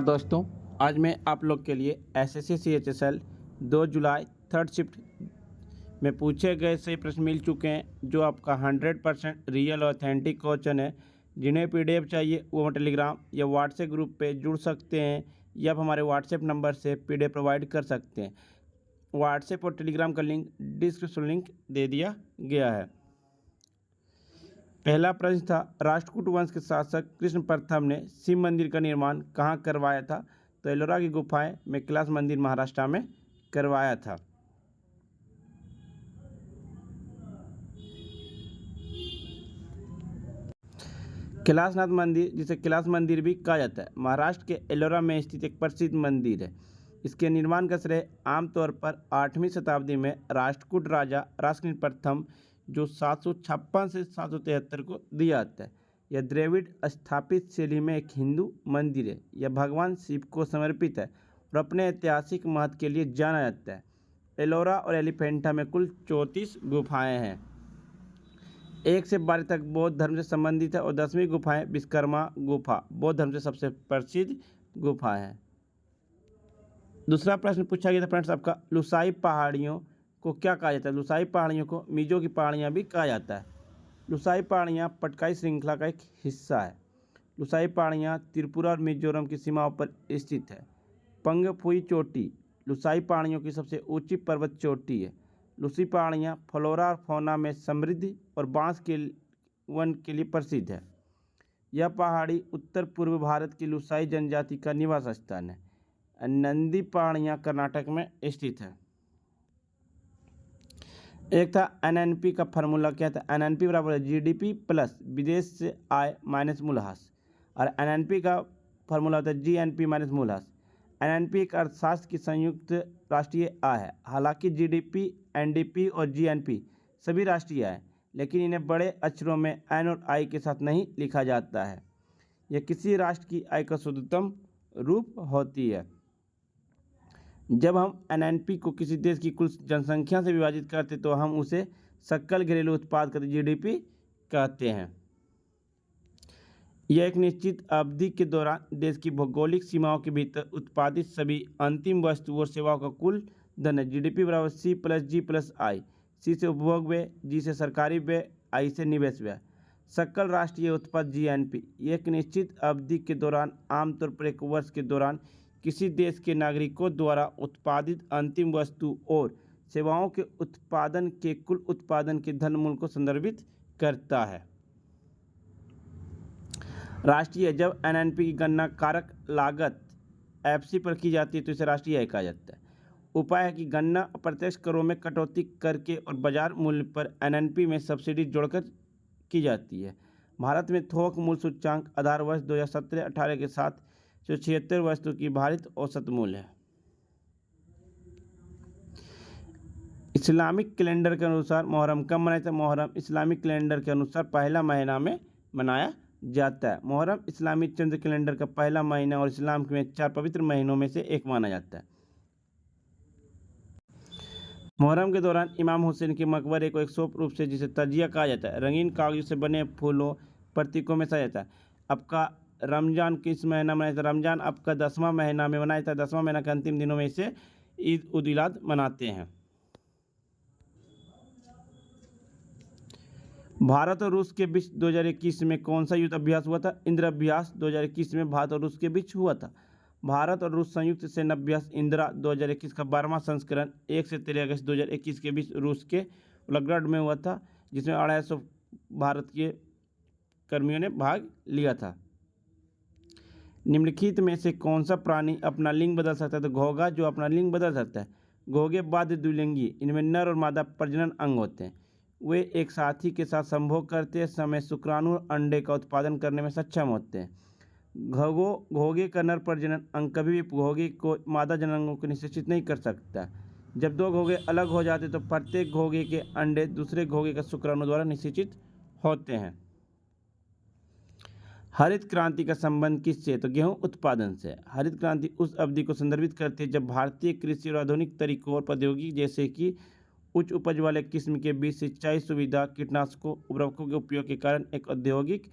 दोस्तों, आज मैं आप लोग के लिए एसएससी सीएचएसएल 2 जुलाई थर्ड शिफ्ट में पूछे गए सही प्रश्न मिल चुके हैं जो आपका 100% रियल ऑथेंटिक क्वेश्चन है। जिन्हें पीडीएफ चाहिए वो टेलीग्राम या व्हाट्सएप ग्रुप पे जुड़ सकते हैं या आप हमारे व्हाट्सएप नंबर से पीडीएफ प्रोवाइड कर सकते हैं। व्हाट्सएप और टेलीग्राम का लिंक डिस्क्रिप्शन लिंक दे दिया गया है। पहला प्रश्न था, राष्ट्रकूट वंश के शासक कृष्ण प्रथम ने शिव मंदिर का निर्माण कहाँ करवाया था? तो एलोरा की गुफाएं में कैलाश मंदिर महाराष्ट्र में करवाया था। कैलाशनाथ मंदिर, जिसे कैलाश मंदिर भी कहा जाता है, महाराष्ट्र के एलोरा में स्थित एक प्रसिद्ध मंदिर है। इसके निर्माण का श्रेय आमतौर पर 8वीं शताब्दी में राष्ट्रकूट राजा राष्ट्रकूट प्रथम जो 756 से 773 को दिया जाता है। यह द्रविड़ स्थापित शैली में एक हिंदू मंदिर है। यह भगवान शिव को समर्पित है और अपने ऐतिहासिक महत्व के लिए जाना जाता है। एलोरा और एलिफेंटा में कुल 34 गुफाएं हैं। 1 से 12 तक बौद्ध धर्म से संबंधित है और 10वीं गुफाएं विश्वकर्मा गुफा बौद्ध धर्म से सबसे प्रसिद्ध गुफा है। दूसरा प्रश्न पूछा गया था फ्रेंड्स आपका, लुसाई पहाड़ियों को क्या कहा जाता है? लुसाई पहाड़ियों को मिजो की पहाड़ियाँ भी कहा जाता है। लुसाई पहाड़ियाँ पटकाई श्रृंखला का एक हिस्सा है। लुसाई पहाड़ियाँ त्रिपुरा और मिजोरम की सीमाओं पर स्थित है। पंगफुई चोटी लुसाई पहाड़ियों की सबसे ऊंची पर्वत चोटी है। लुसाई पहाड़ियाँ फ्लोरा और फौना में समृद्ध और बांस के वन के लिए प्रसिद्ध है। यह पहाड़ी उत्तर पूर्व भारत की लुसाई जनजाति का निवास स्थान है। नंदी पहाड़ियाँ कर्नाटक में स्थित है। एक था एनएनपी का फार्मूला क्या था? एनएनपी बराबर है जीडीपी प्लस विदेश से आय माइनस मूल्यह्रास, और एनएनपी का फार्मूला होता है जीएनपी माइनस मूल्यह्रास। एनएनपी एक अर्थशास्त्र की संयुक्त राष्ट्रीय आय है। हालांकि जीडीपी, एनडीपी और जीएनपी सभी राष्ट्रीय आय, लेकिन इन्हें बड़े अक्षरों में एन और आई के साथ नहीं लिखा जाता है। यह किसी राष्ट्र की आय का शुद्धतम रूप होती है। जब हम एनएनपी को किसी देश की कुल जनसंख्या से विभाजित करते तो हम उसे सकल घरेलू उत्पाद का जीडीपी कहते हैं। यह एक निश्चित अवधि के दौरान देश की भौगोलिक सीमाओं के भीतर उत्पादित सभी अंतिम वस्तुओं और सेवाओं का कुल धन है। जीडीपी बराबर सी प्लस जी प्लस आई। सी से उपभोग व्यय, जी से सरकारी व्यय, आई से निवेश व्यय। सकल राष्ट्रीय उत्पाद जीएनपी एक निश्चित अवधि के दौरान, आमतौर पर एक वर्ष के दौरान, किसी देश के नागरिकों द्वारा उत्पादित अंतिम वस्तु और सेवाओं के उत्पादन के कुल उत्पादन के धन मूल्य को संदर्भित करता है। राष्ट्रीय, जब एनएनपी की गणना कारक लागत एफसी पर की जाती है तो इसे राष्ट्रीय आय कहा जाता है। उपाय है कि गणना अप्रत्यक्ष करों में कटौती करके और बाजार मूल्य पर एनएनपी में सब्सिडी जोड़कर की जाती है। भारत में थोक मूल्य सूचकांक आधार वर्ष 2017-18 के साथ 176 वस्तु की भारित औसत मूल्य है। इस्लामिक कैलेंडर के अनुसार मुहर्रम कब मनाया जाता है? मुहर्रम इस्लामिक कैलेंडर के अनुसार पहला महीना में मनाया जाता है। मुहर्रम इस्लामी चंद्र कैलेंडर का पहला महीना और इस्लाम में 4 पवित्र महीनों में से एक माना जाता है। मुहर्रम के दौरान इमाम हुसैन के मकबरे को एक शोभ रूप से, जिसे तजिया कहा जाता है, रंगीन कागजों से बने फूलों प्रतीकों में सजाया जाता है। आपका रमजान किस महीना मनाया जाता है? रमजान आपका 10वां महीना में मनाया जाता है। 10वां महीना के अंतिम दिनों में से ईद उल मिलाद मनाते हैं। भारत और रूस के बीच 2021 में कौन सा युद्ध अभ्यास हुआ था? इंद्र अभ्यास 2021 में भारत और रूस के बीच हुआ था। भारत और रूस संयुक्त सैन्य अभ्यास इंदिरा 2021 का 12वां संस्करण 1 से 13 अगस्त 2021 के बीच रूस के वोल्गोग्राड में हुआ था, जिसमें 250 भारत के कर्मियों ने भाग लिया था। निम्नलिखित में से कौन सा प्राणी अपना लिंग बदल सकता है? तो घोंघा जो अपना लिंग बदल सकता है। घोंघे बाध्य द्विलिंगी, इनमें नर और मादा प्रजनन अंग होते हैं। वे एक साथी के साथ संभोग करते समय शुक्राणु और अंडे का उत्पादन करने में सक्षम होते हैं। घोंघे का नर प्रजनन अंग कभी भी घोंघे को मादा जननांगों को निषेचित नहीं कर सकता। जब दो घोंघे अलग हो जाते तो प्रत्येक घोंघे के अंडे दूसरे घोंघे का शुक्राणु द्वारा निषेचित होते हैं। हरित क्रांति का संबंध किससे? तो गेहूं उत्पादन से। हरित क्रांति उस अवधि को संदर्भित करती है जब भारतीय कृषि और आधुनिक तरीकों और प्रौद्योगिकी, जैसे कि उच्च उपज वाले किस्म के बीज, सिंचाई सुविधा, कीटनाशकों, उर्वरकों के उपयोग के कारण एक औद्योगिक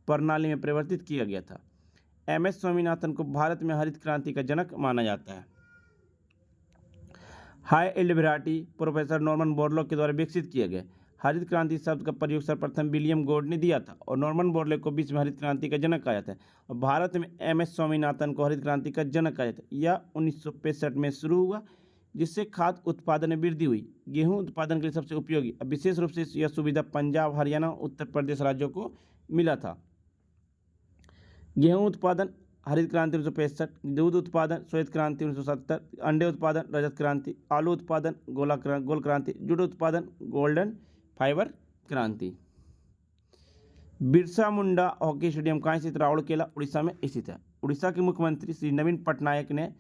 प्रणाली में परिवर्तित किया गया था। एम.एस. स्वामीनाथन को भारत में हरित क्रांति का जनक माना जाता है। High yield variety professor Norman Borlaug के द्वारा विकसित किए गए। हरित क्रांति शब्द का प्रयोग सर्वप्रथम विलियम गोर्ड ने दिया था और नॉर्मन बोरलॉग को विश्व में हरित क्रांति का जनक कहा जाता है और भारत में एम.एस. स्वामीनाथन को हरित क्रांति का जनक कहा जाता है। यह 1965 में शुरू हुआ, जिससे खाद्य उत्पादन में वृद्धि हुई। गेहूं उत्पादन के लिए सबसे उपयोगी, विशेष रूप से यह सुविधा पंजाब, हरियाणा, उत्तर प्रदेश राज्यों को मिला था। गेहूं उत्पादन हरित क्रांति 1965, दूध उत्पादन श्वेत क्रांति 1970, अंडे उत्पादन रजत क्रांति, आलू उत्पादन गोल क्रांति, जूट उत्पादन गोल्डन फाइबर क्रांति। बिरसा मुंडा हॉकी स्टेडियम कहाँ स्थित? राउरकेला, उड़ीसा में स्थित है। उड़ीसा के मुख्यमंत्री श्री नवीन पटनायक ने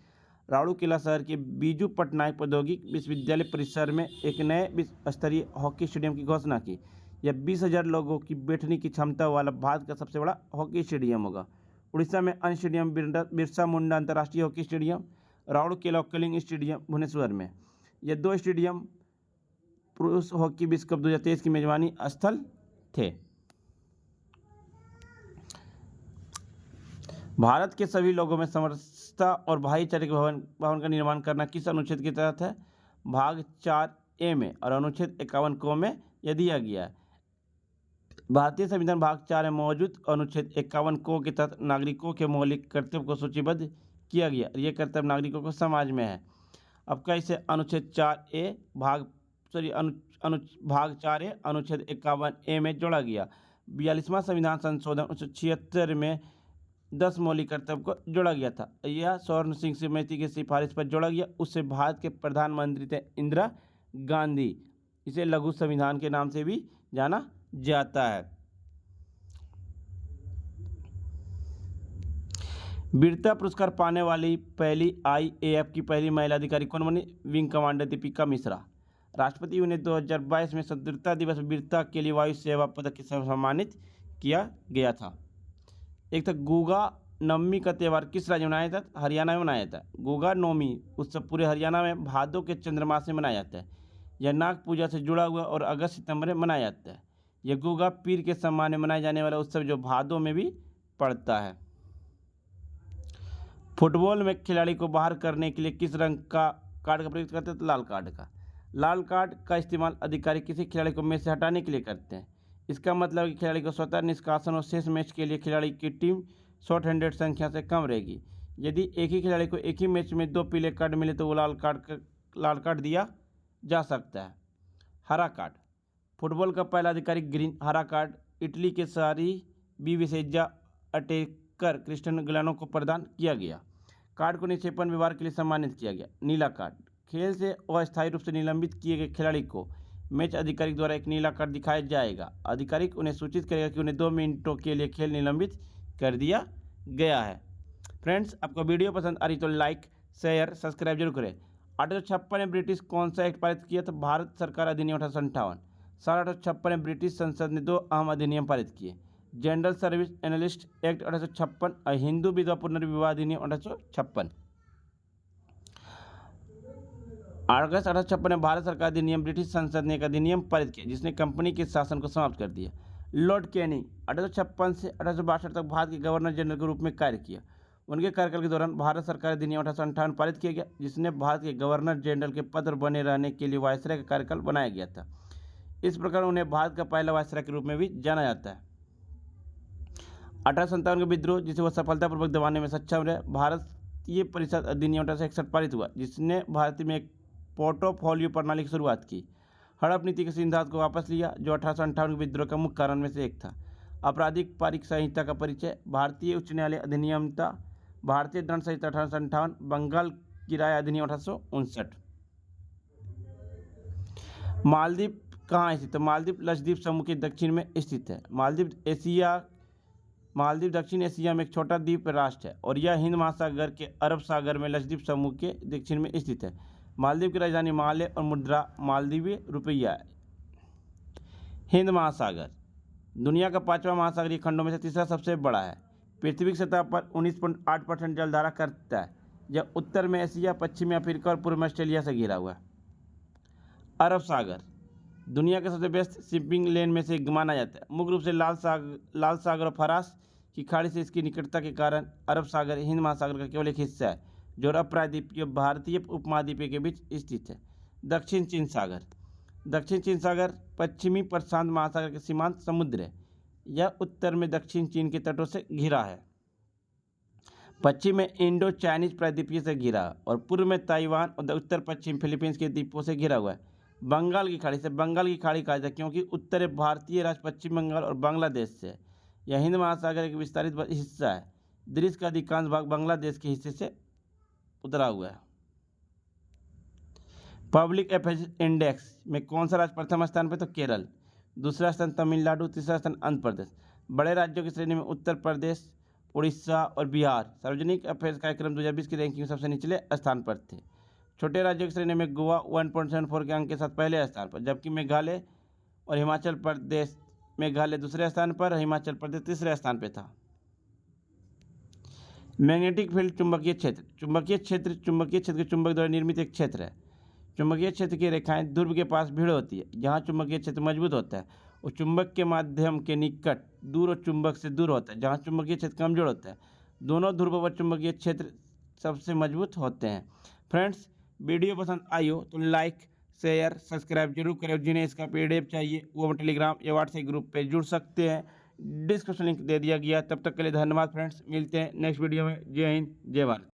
राउरकेला शहर के बीजू पटनायक प्रौद्योगिक विश्वविद्यालय परिसर में एक नए विश्व स्तरीय हॉकी स्टेडियम की घोषणा की। यह 20,000 लोगों की बैठने की क्षमता वाला भारत का सबसे बड़ा हॉकी स्टेडियम होगा। उड़ीसा में अन्य स्टेडियम बिरसा मुंडा अंतर्राष्ट्रीय hockey stadium, Rourkela Kalinga stadium Bhubaneswar में। ये दो स्टेडियम पुरुष हॉकी विश्व कप 2023 की मेजबानी स्थल थे। भारत के सभी लोगों में समरसता और भाईचारे के भवन का निर्माण करना किस अनुच्छेद के तहत है? भाग 4A में और अनुच्छेद 51 को में यह दिया गया है। भारतीय संविधान भाग 4 में मौजूद अनुच्छेद 51 को के तहत नागरिकों के मौलिक कर्तव्य को सूचीबद्ध किया गया। ये कर्तव्य नागरिकों को समाज में है। अब कैसे अनुच्छेद 4A भाग 4A अनुच्छेद 51A में जोड़ा गया। 42वां संविधान संशोधन 1976 में 10 मौलिक कर्तव्य को जोड़ा गया था। यह स्वर्ण सिंह समिति की सिफारिश पर जोड़ा गया। उससे भारत के प्रधानमंत्री थे इंदिरा गांधी। इसे लघु संविधान के नाम से भी जाना जाता है। वीरता पुरस्कार पाने वाली पहली IAF की पहली महिला अधिकारी कौन बनी? Wing commander Deepika Mishra. राष्ट्रपति उन्हें 2022 में स्वतंत्रता दिवस वीरता के लिए वायु सेवा पदक से सम्मानित किया गया था। एक था गुगा नवमी का त्यौहार किस राज्य में मनाया जाता है? हरियाणा में मनाया जाता है। गुगा नवमी उत्सव पूरे हरियाणा में भादों के चंद्रमास में मनाया जाता है। यह नाग पूजा से जुड़ा हुआ और अगस्त सितंबर में मनाया जाता है। यह गुगा पीर के सम्मान में मनाया जाने वाला उत्सव जो भादों में भी पड़ता है। फुटबॉल में खिलाड़ी को बाहर करने के लिए किस रंग का कार्ड का प्रयोग करते हैं? तो लाल कार्ड का। लाल कार्ड का इस्तेमाल अधिकारी किसी खिलाड़ी को मैच से हटाने के लिए करते हैं। इसका मतलब है कि खिलाड़ी को स्वतः निष्कासन और शेष मैच के लिए खिलाड़ी की टीम शॉर्ट हैंडेड संख्या से कम रहेगी। यदि एक ही खिलाड़ी को एक ही मैच में 2 पीले कार्ड मिले तो वो लाल कार्ड दिया जा सकता है। हरा कार्ड फुटबॉल का पहला अधिकारी ग्रीन हरा कार्ड इटली के सारी बी विसेजा अटैकर क्रिस्टियानो गिलानो को प्रदान किया गया। कार्ड को निक्षेपण व्यवहार के लिए सम्मानित किया गया। नीला कार्ड खेल से अस्थायी रूप से निलंबित किए गए खिलाड़ी को मैच अधिकारी द्वारा एक नीला कार्ड दिखाया जाएगा। अधिकारी उन्हें सूचित करेगा कि उन्हें 2 मिनटों के लिए खेल निलंबित कर दिया गया है। फ्रेंड्स, आपको वीडियो पसंद आ रही तो लाइक, शेयर, सब्सक्राइब जरूर करें। 1856 में ब्रिटिश कौन सा एक्ट पारित किया था? भारत सरकार अधिनियम 1858। साल 1856 में ब्रिटिश संसद ने 2 अहम अधिनियम पारित किए। जनरल सर्विस एनालिस्ट एक्ट 1856 और हिंदू विधवा पुनर्विवाह अधिनियम 1856। अगस्त 1856 में भारत सरकार अधिनियम ब्रिटिश संसद ने एक अधिनियम पारित किया जिसने कंपनी के शासन को समाप्त कर दिया। लॉर्ड कैनिंग 1856 से 1862 तक भारत के गवर्नर जनरल के रूप में कार्य किया। उनके कार्यकाल के दौरान भारत सरकार अधिनियम 1858 पारित किया गया जिसने भारत के गवर्नर जनरल के पद पर बने रहने के लिए वायसराय का कार्यकाल बनाया गया था। इस प्रकार उन्हें भारत का पहला वायसराय के रूप में भी जाना जाता है। 1857 का विद्रोह जिसे वह सफलतापूर्वक दबाने में सक्षम रहे। भारतीय परिषद अधिनियम 1861 पारित हुआ जिसने भारत में एक पोर्टफोलियो प्रणाली की शुरुआत की। हड़प नीति के सिद्धांत को वापस लिया जो 1858 के विद्रोह का मुख्य कारण में से एक था। आपराधिक पारिक संहिता का परिचय, भारतीय उच्च न्यायालय अधिनियमता, भारतीय दंड संहिता 1858, बंगाल किराया अधिनियम 1859। मालदीव कहाँ स्थित है? मालदीव लक्षद्वीप समूह के दक्षिण में स्थित है। मालदीव दक्षिण एशिया में एक छोटा द्वीप राष्ट्र है और यह हिंद महासागर के अरब सागर में लक्षद्वीप समूह के दक्षिण में स्थित है। मालदीव की राजधानी माले और मुद्रा मालदीवी रुपया है। हिंद महासागर दुनिया का 5वां महासागरीय खंडों में से तीसरा सबसे बड़ा है। पृथ्वी की सतह पर 19.8% जलधारा करता है। यह उत्तर में एशिया, पश्चिमी अफ्रीका और पूर्व में ऑस्ट्रेलिया से घिरा हुआ है। अरब सागर दुनिया के सबसे व्यस्त शिपिंग लेन में से एक माना जाता है। मुख्य रूप से लाल सागर और फरास की खाड़ी से इसकी निकटता के कारण अरब सागर हिंद महासागर का केवल एक हिस्सा है जो अप्रायद्वीपीय भारतीय उपमहाद्वीप के बीच स्थित है। दक्षिण चीन सागर। दक्षिण चीन सागर पश्चिमी प्रशांत महासागर के सीमांत समुद्र है। यह उत्तर में दक्षिण चीन के तटों से घिरा है, पश्चिम में इंडो चाइनीज प्रायद्वीपीय से घिरा और पूर्व में ताइवान और उत्तर पश्चिम फिलीपींस के द्वीपों से घिरा हुआ है। बंगाल की खाड़ी से बंगाल की खाड़ी कहा जाता है क्योंकि उत्तर भारतीय राज्य पश्चिम बंगाल और बांग्लादेश से है। यह हिंद महासागर एक विस्तारित हिस्सा है। देश का अधिकांश भाग बांग्लादेश के हिस्से से उतरा हुआ है। पब्लिक अफेयर्स इंडेक्स में कौन सा राज्य प्रथम स्थान पर? तो केरल। दूसरा स्थान तमिलनाडु, तीसरा स्थान आंध्र प्रदेश। बड़े राज्यों की श्रेणी में उत्तर प्रदेश, उड़ीसा और बिहार सार्वजनिक अफेयर्स कार्यक्रम 2020 की रैंकिंग में सबसे निचले स्थान पर थे। छोटे राज्यों की श्रेणी में गोवा 1.74 के अंक के साथ पहले स्थान पर, जबकि मेघालय और हिमाचल प्रदेश, मेघालय दूसरे स्थान पर, हिमाचल प्रदेश तीसरे स्थान पर था। मैग्नेटिक फील्ड चुंबकीय क्षेत्र। चुंबकीय क्षेत्र के चुंबक द्वारा निर्मित एक क्षेत्र है। चुंबकीय क्षेत्र की रेखाएं ध्रुव के पास भिड़ होती है। जहाँ चुंबकीय क्षेत्र मजबूत होता है और चुंबक के माध्यम के निकट दूर और चुंबक से दूर होता है। जहाँ चुंबकीय क्षेत्र कमजोर होता है, दोनों ध्रुव पर चुंबकीय क्षेत्र सबसे मजबूत होते हैं। फ्रेंड्स, वीडियो पसंद आई हो तो लाइक, शेयर, सब्सक्राइब जरूर करें। जिन्हें इसका PDF चाहिए वो टेलीग्राम या व्हाट्सएप ग्रुप पे जुड़ सकते हैं। डिस्क्रिप्शन लिंक दे दिया गया। तब तक के लिए धन्यवाद फ्रेंड्स, मिलते हैं नेक्स्ट वीडियो में। जय हिंद, जय भारत।